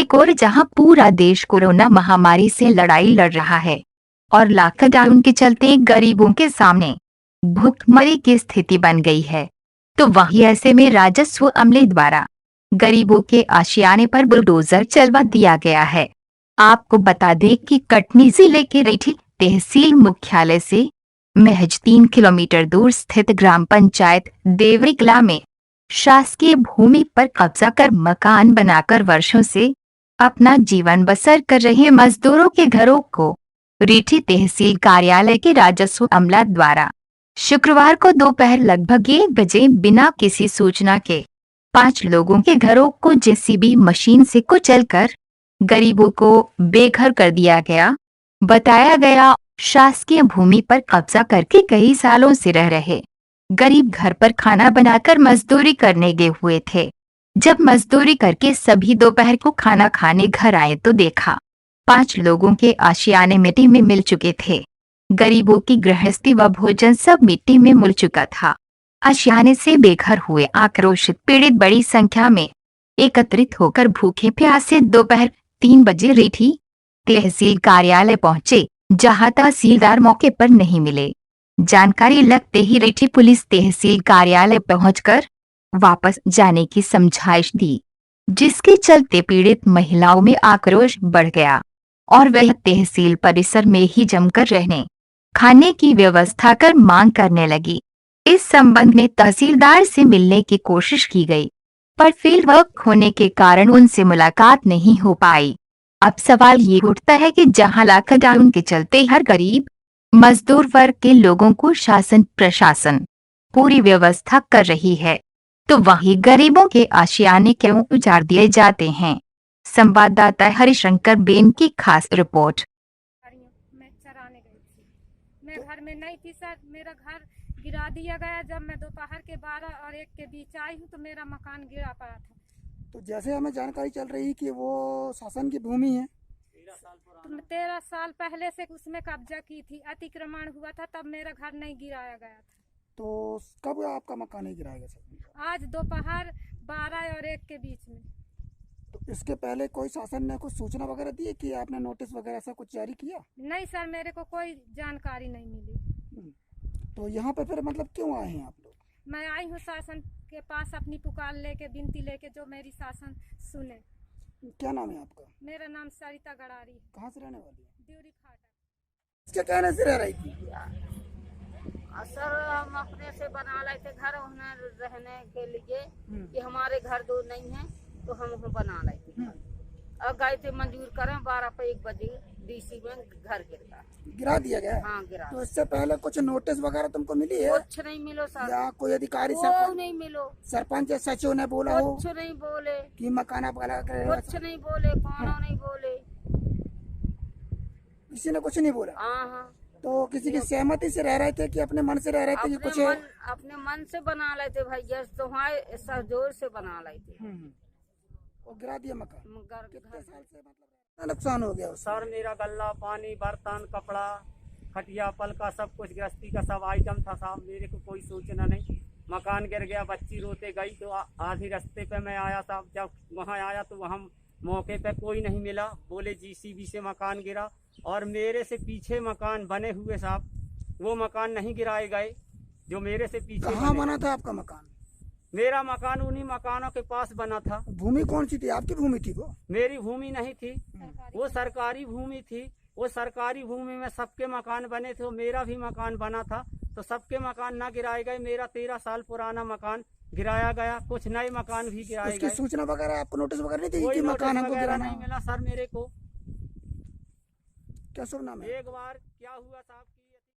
एक ओर जहां पूरा देश कोरोना महामारी से लड़ाई लड़ रहा है और लॉकडाउन के चलते गरीबों के सामने भूखमरी की स्थिति बन गई है, तो वहीं ऐसे में राजस्व अमले द्वारा गरीबों के आशियाने पर बुलडोजर चलवा दिया गया है। आपको बता दें कि कटनी जिले के रेठी तहसील मुख्यालय से महज 3 किलोमीटर दूर स्थित ग्राम पंचायत देवरीकला में शासकीय भूमि पर कब्जा कर मकान बनाकर वर्षों से अपना जीवन बसर कर रहे मजदूरों के घरों को रेठी तहसील कार्यालय के राजस्व अमला द्वारा शुक्रवार को दोपहर लगभग 1 बजे बिना किसी सूचना के 5 लोगों के घरों को जेसीबी मशीन से कुचलकर गरीबों को बेघर कर दिया गया। बताया गया, शासकीय भूमि पर कब्जा करके कई सालों से रह रहे गरीब घर पर खाना बनाकर मजदूरी करने गए हुए थे। जब मजदूरी करके सभी दोपहर को खाना खाने घर आए तो देखा 5 लोगों के आशियाने मिट्टी में मिल चुके थे। गरीबों की गृहस्थी व भोजन सब मिट्टी में मिल चुका था। आशियाने से बेघर हुए आक्रोशित पीड़ित बड़ी संख्या में एकत्रित होकर भूखे प्यासे दोपहर 3 बजे रेठी तहसील कार्यालय पहुंचे, जहां तहसीलदार मौके पर नहीं मिले। जानकारी लगते ही रेठी पुलिस तहसील कार्यालय पहुंचकर वापस जाने की समझाइश दी, जिसके चलते पीड़ित महिलाओं में आक्रोश बढ़ गया और वह तहसील परिसर में ही जमकर रहने खाने की व्यवस्था कर मांग करने लगी। इस संबंध में तहसीलदार से मिलने की कोशिश की गई, पर फील्ड वर्क होने के कारण उनसे मुलाकात नहीं हो पाई। अब सवाल ये उठता है कि जहां लॉकडाउन के चलते हर गरीब मजदूर वर्ग के लोगों को शासन प्रशासन पूरी व्यवस्था कर रही है, तो वहीं गरीबों के आशियाने क्यों उजाड़ दिए जाते हैं। संवाददाता हरिशंकर बेन की खास रिपोर्ट। मैं चराने गई थी, मैं घर में नहीं थी सर। मेरा घर गिरा दिया गया जब मैं दोपहर के 12 और 1 के बीच आई हूँ, तो मेरा मकान गिरा पड़ा था। तो जैसे हमें जानकारी चल रही कि वो शासन की भूमि है, तो 13 साल पहले से उसमें कब्जा की थी, अतिक्रमण हुआ था, तब मेरा घर नहीं गिराया गया था। तो कब आपका मकान नहीं गिराएगा सर? आज दोपहर 12 और 1 के बीच में। तो इसके पहले कोई शासन ने कुछ सूचना वगैरह दी है कि आपने नोटिस वगैरह ऐसा कुछ जारी किया? नहीं सर, मेरे को कोई जानकारी नहीं मिली। तो यहाँ पे फिर मतलब क्यों आए हैं आप लोग? मैं आई हूँ शासन के पास अपनी पुकार लेके, विनती लेके, जो मेरी शासन सुने। क्या नाम है आपका? मेरा नाम सरिता गड़ारी है। कहाँ से रहने वाली है? ड्यूरी फाटक। इसके कहने से रह रही थी? सर हम अपने से बना लाए थे घर उन्हें रहने के लिए कि हमारे घर दूर नहीं है, तो हम बना लाए थे। अब गए थे मंजूर करें, 12 पे 1 बजे डीसी में घर गिरा दिया गया? हाँ गिरा। तो इससे पहले कुछ नोटिस वगैरह तुमको मिली है? कुछ नहीं मिलो सर, या कोई अधिकारी वो नहीं मिलो, सरपंच या सचिव ने बोला हो कुछ नहीं बोले, कि मकान आप अलग कुछ नहीं बोले, कौनो नहीं बोले, किसी ने कुछ नहीं बोला? हाँ। तो किसी की सहमति से रह रहे थे कि अपने मन से रह रहे थे कि कुछ अपने मन से बना लाए थे भैया, तो हाँ जोर से बना लाए थे। और गिरा दिया मकान? कितने साल से मतलब नुकसान हो गया? सर मेरा गल्ला पानी बर्तन कपड़ा खटिया पल का सब कुछ गृहस्थी का सब आइटम था साहब, मेरे को कोई सूचना नहीं। मकान गिर गया, बच्ची रोते गई, तो आधी रास्ते पे मैं आया साहब। जब वहाँ आया तो वहाँ मौके पे कोई नहीं मिला, बोले जीसीबी से मकान गिरा। और मेरे से पीछे मकान बने हुए साहब, वो मकान नहीं गिराए गए जो मेरे से पीछे। कहाँ बना था आपका मकान? मेरा मकान उन्हीं मकानों के पास बना था। भूमि कौन सी थी? आपकी भूमि थी वो? मेरी भूमि नहीं थी, वो सरकारी भूमि थी। वो सरकारी भूमि में सबके मकान बने थे, मेरा भी मकान बना था, तो सबके मकान न गिराए गए। मेरा 13 साल पुराना मकान गिराया गया, कुछ नए मकान भी गिराए गए। सूचना वगैरह आपको नोटिस वगैरह नहीं दी कोई कि मकान हमको गिराना? नहीं मिला सर मेरे को। क्या शुभ नाम है? एक बार क्या हुआ साहब।